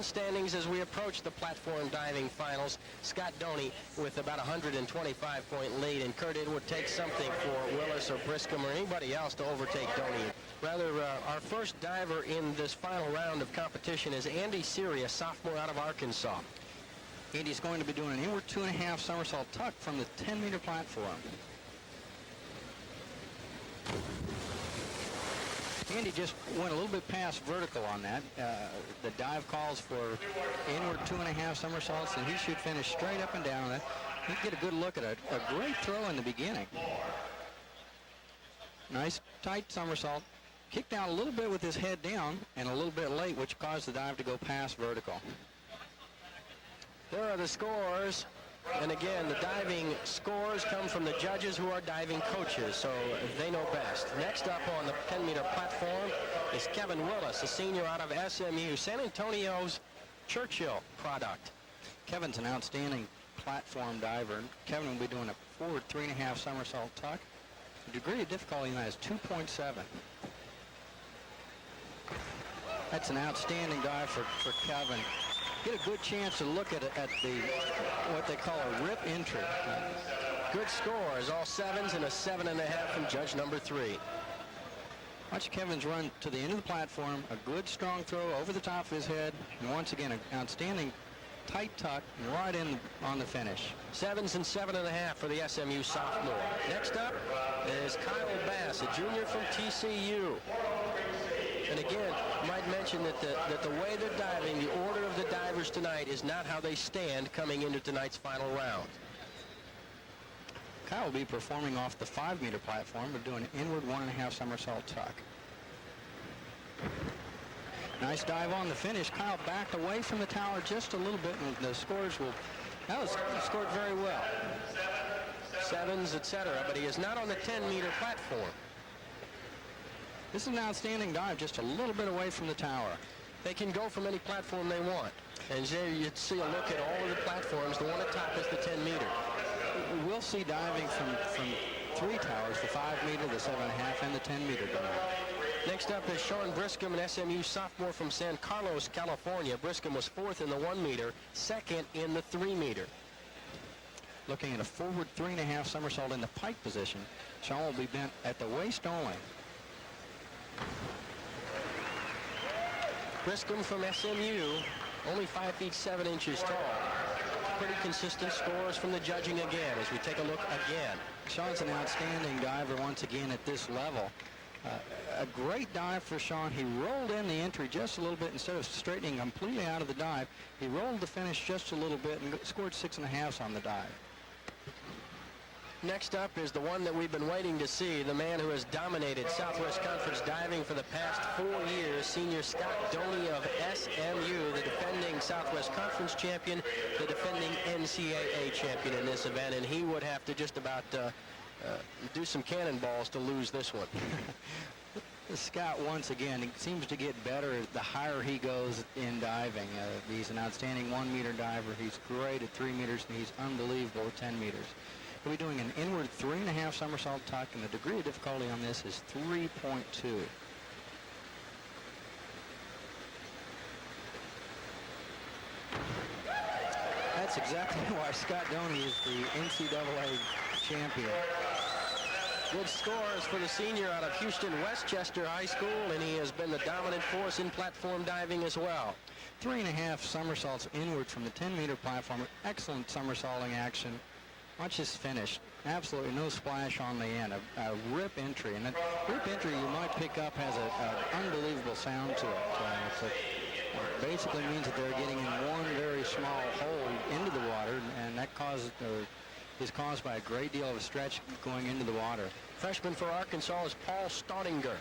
current standings as we approach the platform diving finals. Scott Donie with about a 125-point lead, and Kurt, it would take something for Willis or Briscombe or anybody else to overtake Donie. Rather, our first diver in this final round of competition is Andy Serie, a sophomore out of Arkansas. Andy's going to be doing an inward 2.5 somersault tuck from the 10-meter platform. Andy just went a little bit past vertical on that. The dive calls for inward 2.5 somersaults, and he should finish straight up and down. He'll get a good look at it. A great throw in the beginning. Nice tight somersault. Kicked out a little bit with his head down and a little bit late, which caused the dive to go past vertical. There are the scores. And again, the diving scores come from the judges who are diving coaches, so they know best. Next up on the 10-meter platform is Kevin Willis, a senior out of SMU, San Antonio's Churchill product. Kevin's an outstanding platform diver. Kevin will be doing a forward 3.5 somersault tuck. The degree of difficulty in that is 2.7. That's an outstanding dive for Kevin. Get a good chance to look at the what they call a rip entry. Good scores, all 7s and a 7.5 from judge number 3. Watch Kevin's run to the end of the platform, a good strong throw over the top of his head, and once again an outstanding tight tuck and right in on the finish. 7s and 7.5 for the SMU sophomore. Next up is Kyle Bass, a junior from TCU. And again, might mention that the way they're diving, the order of the divers tonight is not how they stand coming into tonight's final round. Kyle will be performing off the 5-meter platform, but doing an inward 1.5 somersault tuck. Nice dive on the finish. Kyle backed away from the tower just a little bit, and the scores that was scored very well. 7s, etc., but he is not on the 10-meter platform. This is an outstanding dive, just a little bit away from the tower. They can go from any platform they want. And there you'd see a look at all of the platforms. The one at top is the 10-meter. We'll see diving from 3 towers, the 5-meter, the 7.5, and the 10-meter tonight. Next up is Sean Briscombe, an SMU sophomore from San Carlos, California. Briscombe was 4th in the 1-meter, 2nd in the 3-meter. Looking at a forward 3.5 somersault in the pike position. Sean will be bent at the waist only. Briscombe from SMU, only 5 feet 7 inches tall. Pretty consistent scores from the judging again as we take a look again. Sean's an outstanding diver once again at this level. A great dive for Sean. He rolled in the entry just a little bit instead of straightening completely out of the dive. He rolled the finish just a little bit and scored 6.5 on the dive. Next up is the one that we've been waiting to see, the man who has dominated Southwest Conference diving for the past 4 years, senior Scott Donie of SMU, the defending Southwest Conference champion, the defending NCAA champion in this event, and he would have to just about do some cannonballs to lose this one. Scott, once again, he seems to get better the higher he goes in diving. He's an outstanding 1-meter diver. He's great at 3 meters, and he's unbelievable at 10 meters. We'll be doing an inward 3.5 somersault tuck, and the degree of difficulty on this is 3.2. That's exactly why Scott Donie is the NCAA champion. Good scores for the senior out of Houston Westchester High School, and he has been the dominant force in platform diving as well. 3.5 somersaults inward from the 10-meter platform. Excellent somersaulting action. Watch this finish. Absolutely no splash on the end. A rip entry. And that rip entry you might pick up has an unbelievable sound to it. It basically means that they're getting in one very small hole into the water, and that is caused by a great deal of stretch going into the water. Freshman for Arkansas is Paul Staudinger,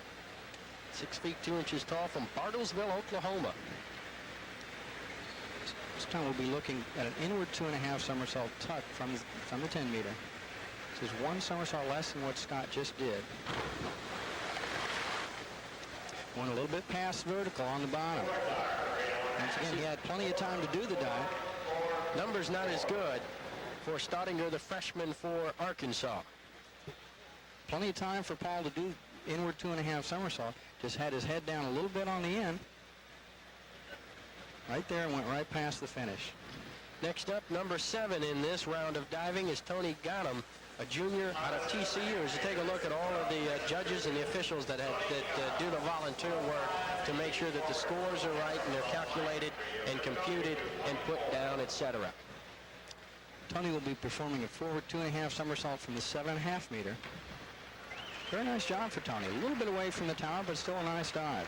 6 feet 2 inches tall, from Bartlesville, Oklahoma. This time we'll be looking at an inward 2.5 somersault tuck from the 10-meter. This is 1 somersault less than what Scott just did. Went a little bit past vertical on the bottom. Once again, he had plenty of time to do the dive. Numbers not as good for Staudinger, the freshman for Arkansas. Plenty of time for Paul to do inward 2.5 somersault. Just had his head down a little bit on the end. Right there, and went right past the finish. Next up, number 7 in this round of diving is Tony Ghanam, a junior out of TCU. As you take a look at all of the judges and the officials that do the volunteer work to make sure that the scores are right and they're calculated and computed and put down, etc. Tony will be performing a forward 2.5 somersault from the 7.5 meter. Very nice job for Tony. A little bit away from the tower, but still a nice dive.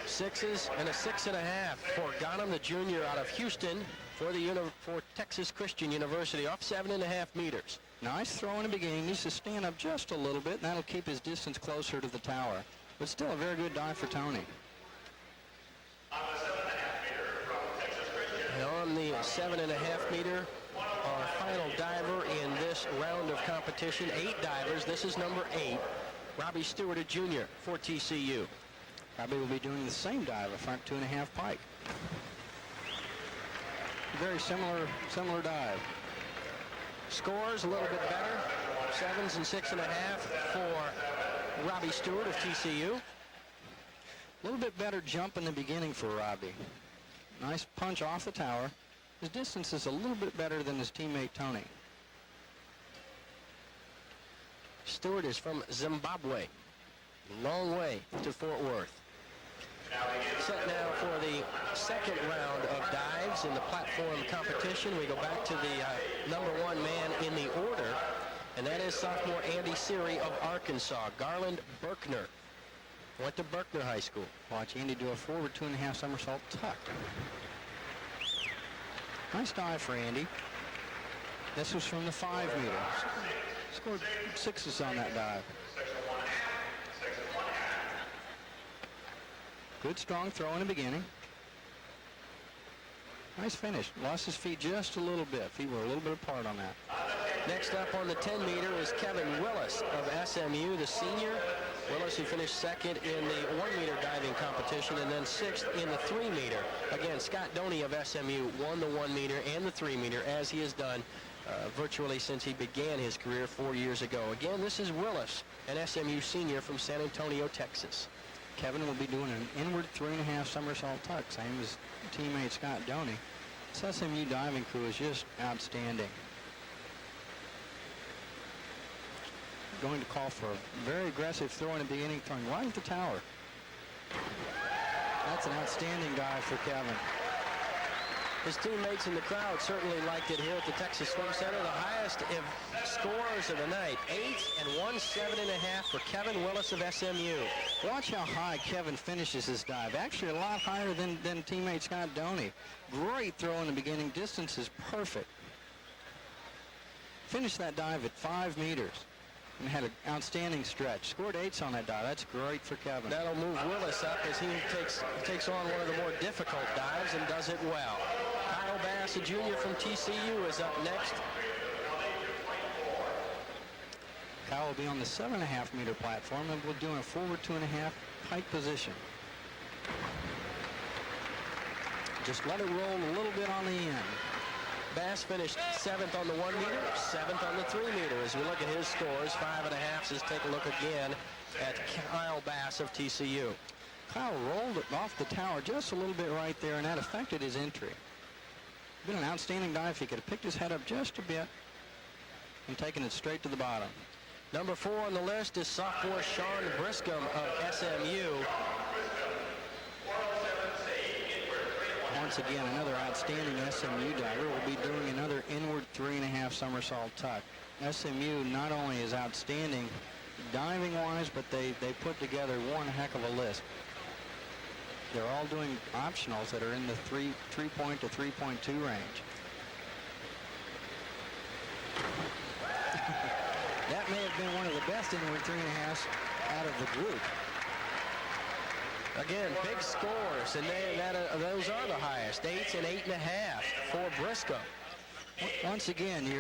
6s and a 6.5 for Ghanam, the junior out of Houston, for Texas Christian University, off 7.5 meters. Nice throw in the beginning. Needs to stand up just a little bit, and that'll keep his distance closer to the tower. But still a very good dive for Tony. And on the 7.5 meter, our final diver in this round of competition, 8 divers. This is number 8, Robby Stewart, a junior for TCU. Robby will be doing the same dive, a front 2.5 pike. Very similar dive. Scores a little bit better. 7s and 6.5 for Robby Stewart of TCU. A little bit better jump in the beginning for Robby. Nice punch off the tower. His distance is a little bit better than his teammate Tony. Stewart is from Zimbabwe. Long way to Fort Worth. Set now for the second round of dives in the platform competition. We go back to the number 1 man in the order, and that is sophomore Andy Serie of Arkansas. Garland Berkner went to Berkner High School. Watch Andy do a forward 2.5 somersault tuck. Nice dive for Andy. This was from the 5 meter. Scored 6s on that dive. Good strong throw in the beginning. Nice finish. Lost his feet just a little bit. Feet were a little bit apart on that. Next up on the 10 meter is Kevin Willis of SMU, the senior. Willis, who finished second in the 1 meter diving competition and then 6th in the 3 meter. Again, Scott Donie of SMU won the 1 meter and the 3 meter, as he has done virtually since he began his career 4 years ago. Again, this is Willis, an SMU senior from San Antonio, Texas. Kevin will be doing an inward 3.5 somersault tuck, same as teammate Scott Donie. This SMU diving crew is just outstanding. Going to call for a very aggressive throw in the beginning, throwing right at the tower. That's an outstanding dive for Kevin. His teammates in the crowd certainly liked it here at the Texas Swim Center. The highest scores of the night, 8 and 1 7.5 for Kevin Willis of SMU. Watch how high Kevin finishes his dive. Actually a lot higher than teammate Scott Donie. Great throw in the beginning. Distance is perfect. Finished that dive at 5 meters and had an outstanding stretch. Scored 8s on that dive. That's great for Kevin. That'll move Willis up as he takes on one of the more difficult dives and does it well. Kyle Bass, a junior from TCU, is up next. Kyle will be on the 7.5 meter platform and will do a forward 2.5 pike position. Just let it roll a little bit on the end. Bass finished 7th on the 1 meter, 7th on the 3 meter. As we look at his scores, 5.5s, let's take a look again at Kyle Bass of TCU. Kyle rolled it off the tower just a little bit right there, and that affected his entry. Been an outstanding dive. He could have picked his head up just a bit and taken it straight to the bottom. Number 4 on the list is sophomore Sean Briscombe of SMU. Once again, another outstanding SMU diver will be doing another inward 3.5 somersault tuck. SMU not only is outstanding diving-wise, but they put together one heck of a list. They're all doing optionals that are in the 3-point to 3.2 range. That may have been one of the best inward 3.5s out of the group. Again, big scores, and those are the highest, 8s and 8.5 for Briscombe. Once again,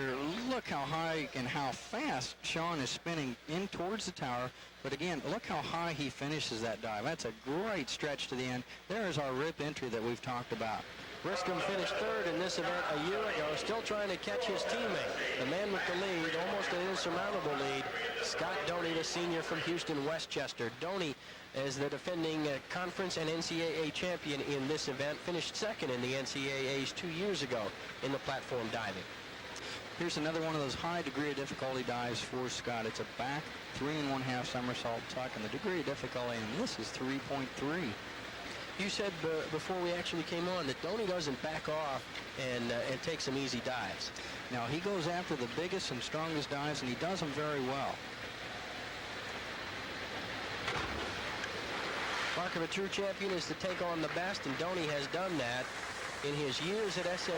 look how high and how fast Sean is spinning in towards the tower. But again, look how high he finishes that dive. That's a great stretch to the end. There is our rip entry that we've talked about. Briscombe finished 3rd in this event a year ago, still trying to catch his teammate. The man with the lead, almost an insurmountable lead, Scott Donie, the senior from Houston, Westchester. Donie as the defending conference and NCAA champion in this event, finished second in the NCAAs 2 years ago in the platform diving. Here's another one of those high degree of difficulty dives for Scott. It's a back 3 1/2 somersault tuck, and the degree of difficulty in this is 3.3. You said before we actually came on that Donie doesn't back off and take some easy dives. Now, he goes after the biggest and strongest dives, and he does them very well. Mark of a true champion is to take on the best, and Donie has done that. In his years at SMU,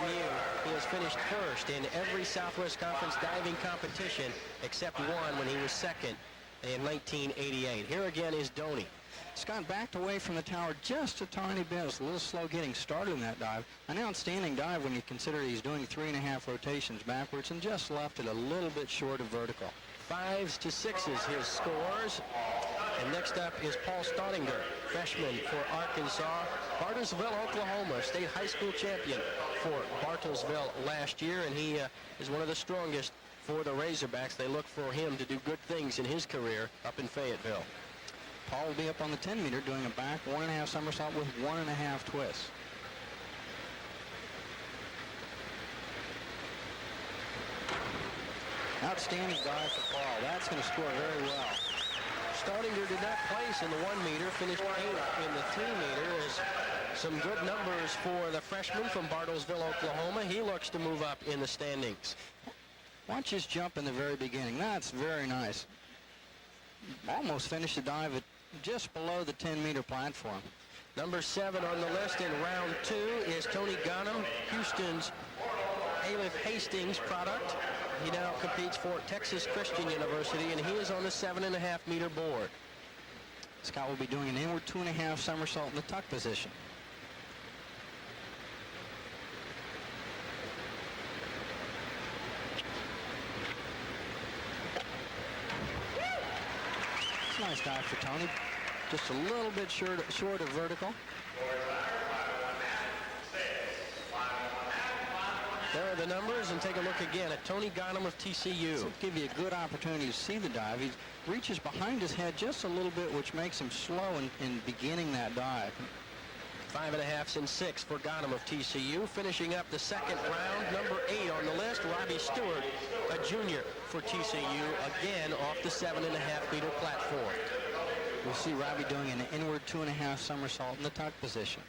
he has finished first in every Southwest Conference diving competition except one when he was second in 1988. Here again is Donie. Scott backed away from the tower just a tiny bit. It was a little slow getting started in that dive. An outstanding dive when you consider he's doing 3 1/2 rotations backwards and just left it a little bit short of vertical. 5s to 6s his scores. And next up is Paul Staudinger, freshman for Arkansas. Bartlesville, Oklahoma, state high school champion for Bartlesville last year, and he is one of the strongest for the Razorbacks. They look for him to do good things in his career up in Fayetteville. Paul will be up on the 10 meter doing a back 1 1/2 somersault with 1 1/2 twists. Outstanding dive for Paul. That's going to score very well. Staudinger did not place in the 1 meter, finished 8th in the 3 meter. Is some good numbers for the freshman from Bartlesville, Oklahoma. He looks to move up in the standings. Watch his jump in the very beginning. That's very nice. Almost finished the dive at just below the 10 meter platform. Number 7 on the list in round 2 is Tony Ghanam, Houston's Aleph Hastings product. He now competes for Texas Christian University, and he is on the 7 1/2 meter board. Scott will be doing an inward 2 1/2 somersault in the tuck position. It's a nice dive for Tony. Just a little bit short of vertical. There are the numbers, and take a look again at Tony Ghanam of TCU. This will give you a good opportunity to see the dive. He reaches behind his head just a little bit, which makes him slow in beginning that dive. 5 1/2s and 6 for Ghanam of TCU. Finishing up the second round, number 8 on the list, Robby Stewart, a junior for TCU, again off the 7 1/2 meter platform. We'll see Robby doing an inward 2 1/2 somersault in the tuck position.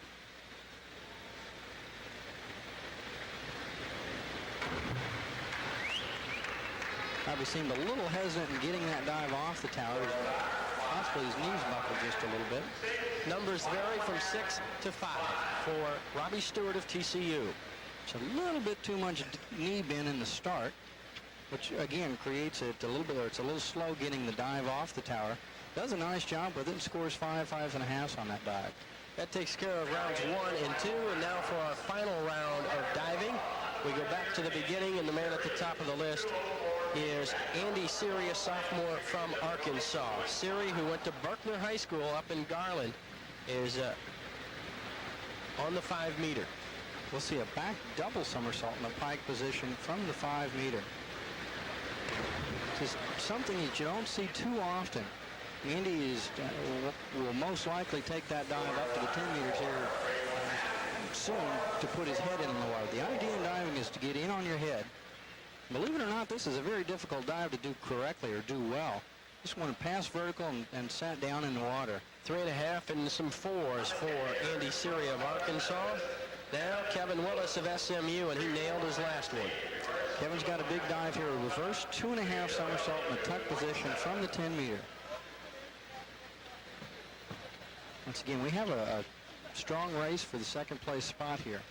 Robby seemed a little hesitant in getting that dive off the tower. Possibly his knees buckled just a little bit. Numbers vary from 6 to 5 for Robby Stewart of TCU. It's a little bit too much knee bend in the start, which again creates it a little bit, or it's a little slow getting the dive off the tower. Does a nice job with it, scores 5 5 1/2 on that dive. That takes care of rounds 1 and 2, and now for our final round of diving, we go back to the beginning, and the man at the top of the list is Andy Serie, a sophomore from Arkansas. Serie, who went to Berkner High School up in Garland, is on the 5 meter. We'll see a back double somersault in the pike position from the 5 meter. Just something that you don't see too often. Andy will most likely take that dive up to the 10 meters here soon to put his head in the water. The idea in diving is to get in on your head. Believe it or not, this is a very difficult dive to do correctly or do well. Just want to pass vertical and sat down in the water. 3 1/2 and some 4s for Andy Serie of Arkansas. Now Kevin Willis of SMU, and he nailed his last one. Kevin's got a big dive here, a reverse 2 1/2 somersault in the tuck position from the 10 meter. Once again, we have a strong race for the second place spot here.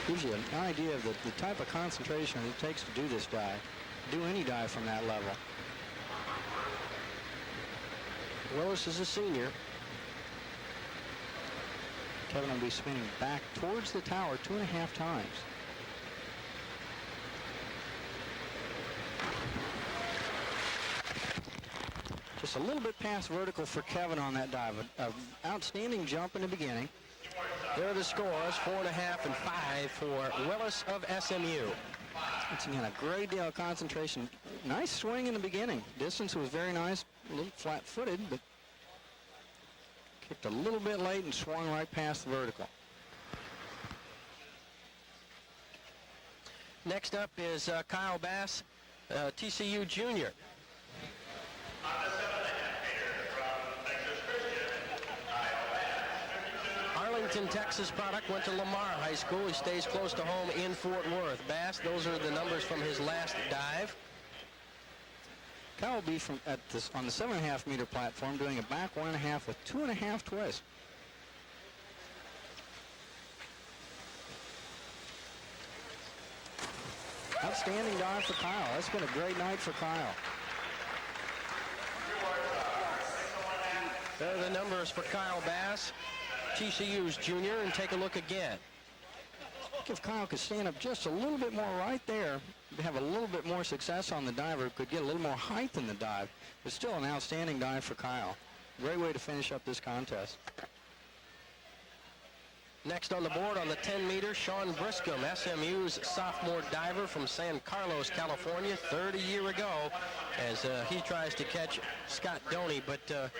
Gives you an idea of the type of concentration it takes to do this dive, do any dive from that level. Willis is a senior. Kevin will be spinning back towards the tower 2 1/2 times. Just a little bit past vertical for Kevin on that dive. An outstanding jump in the beginning. There are the scores, 4.5 and 5 for Willis of SMU. Once again, a great deal of concentration. Nice swing in the beginning. Distance was very nice, a little flat-footed, but kicked a little bit late and swung right past the vertical. Next up is Kyle Bass, TCU junior. Arlington, Texas product, went to Lamar High School. He stays close to home in Fort Worth. Bass, those are the numbers from his last dive. Kyle will be on the 7.5 meter platform doing a back 1.5 with 2.5 twists. Outstanding dive for Kyle. That's been a great night for Kyle. There are the numbers for Kyle Bass, TCU's junior, and take a look again. If Kyle could stand up just a little bit more right there, have a little bit more success on the diver, could get a little more height in the dive, but still an outstanding dive for Kyle. Great way to finish up this contest. Next on the board on the 10 meter, Sean Briscombe, SMU's sophomore diver from San Carlos, California, 30 years ago, as he tries to catch Scott Donie, but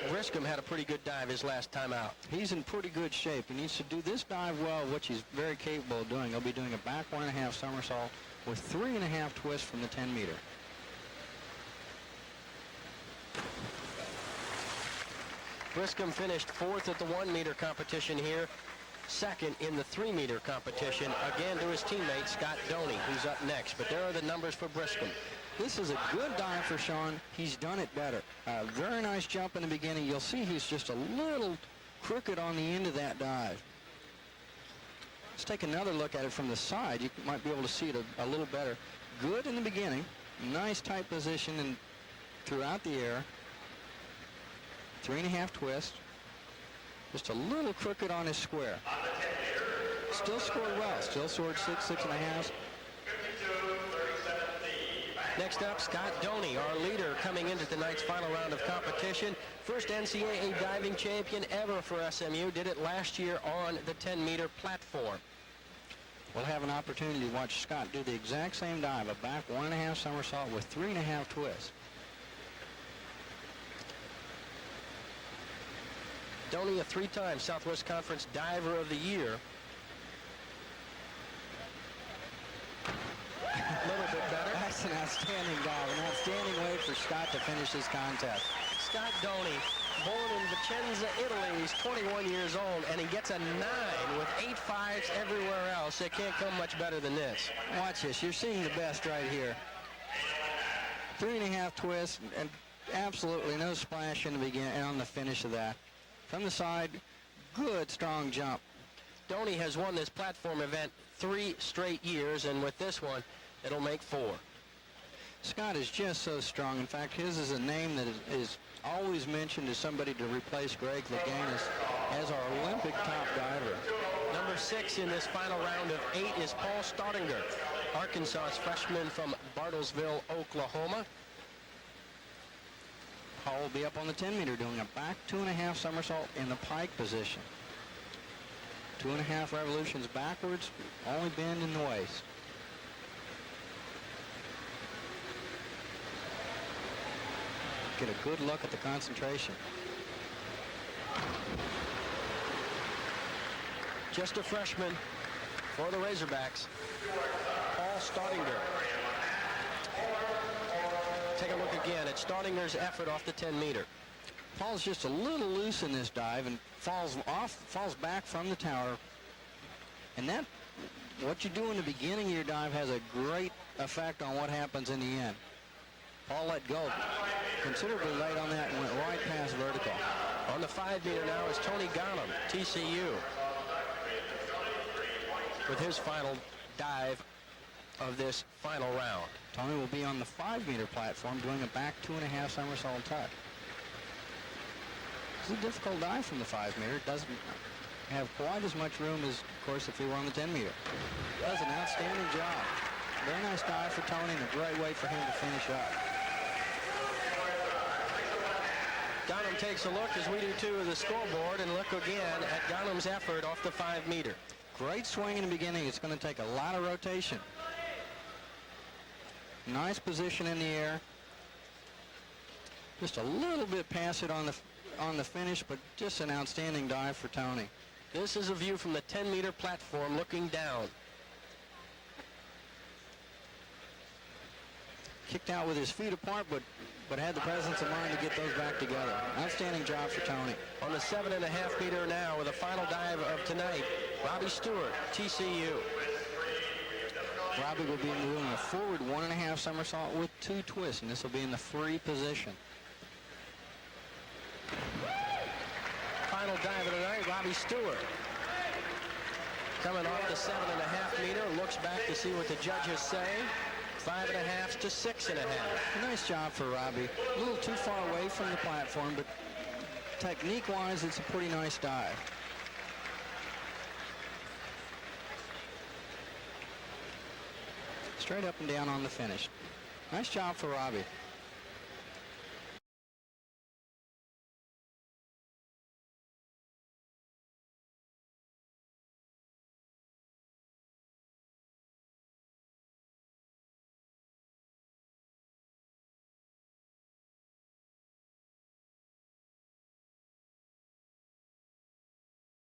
Briscombe had a pretty good dive his last time out. He's in pretty good shape. He needs to do this dive well, which he's very capable of doing. He'll be doing a back 1.5 somersault with 3.5 twists from the 10 meter. Briscombe finished 4th at the 1 meter competition here, 2nd in the 3 meter competition, again to his teammate Scott Donie, who's up next. But there are the numbers for Briscombe. This is a good dive for Sean. He's done it better. Very nice jump in the beginning. You'll see he's just a little crooked on the end of that dive. Let's take another look at it from the side. You might be able to see it a little better. Good in the beginning. Nice tight position and throughout the air. 3.5 twist. Just a little crooked on his square. Still scored well. Still scored 6.5. Next up, Scott Donie, our leader, coming into tonight's final round of competition. First NCAA diving champion ever for SMU. Did it last year on the 10 meter platform. We'll have an opportunity to watch Scott do the exact same dive, a back 1.5 somersault with 3.5 twists. Donie, a 3-time Southwest Conference Diver of the Year. A little bit better. That's an outstanding dive, an outstanding way for Scott to finish this contest. Scott Donie, born in Vicenza, Italy. He's 21 years old, and he gets a 9 with 8 5s everywhere else. It can't come much better than this. Watch this. You're seeing the best right here. 3.5 twists, and absolutely no splash in the beginning and on the finish of that. From the side, good, strong jump. Donie has won this platform event 3 straight years, and with this one, it'll make 4. Scott is just so strong. In fact, his is a name that is always mentioned as somebody to replace Greg Louganis as our Olympic top diver. Number 6 in this final round of 8 is Paul Staudinger, Arkansas's freshman from Bartlesville, Oklahoma. Paul will be up on the 10 meter doing a back 2.5 somersault in the pike position. 2.5 revolutions backwards, only bend in the waist. Get a good look at the concentration. Just a freshman for the Razorbacks, Paul Staudinger. Take a look again at Staudinger's effort off the 10 meter. Paul's just a little loose in this dive and falls back from the tower. And that, what you do in the beginning of your dive has a great effect on what happens in the end. Paul let go considerably late on that and went right past vertical. On the 5 meter now is Tony Ghanam, TCU, with his final dive of this final round. Tony will be on the 5 meter platform doing a back 2.5 somersault tuck. It's a difficult dive from the 5 meter. It doesn't have quite as much room as, of course, if he were on the 10 meter. Does an outstanding job. Very nice dive for Tony and a great way for him to finish up. Ghanam takes a look, as we do too, at the scoreboard, and look again at Ghanam's effort off the 5 meter. Great swing in the beginning. It's going to take a lot of rotation. Nice position in the air. Just a little bit past it on the finish, but just an outstanding dive for Tony. This is a view from the 10 meter platform looking down. Kicked out with his feet apart, but had the presence of mind to get those back together. Outstanding job for Tony. On the 7.5 meter now with the final dive of tonight, Robby Stewart, TCU. Robby will be doing a forward 1.5 somersault with 2 twists, and this will be in the free position. Final dive of the night, Robby Stewart. Coming off the 7.5 meter, looks back to see what the judges say. 5.5 to 6.5. A nice job for Robby. A little too far away from the platform, but technique-wise, it's a pretty nice dive. Straight up and down on the finish. Nice job for Robby.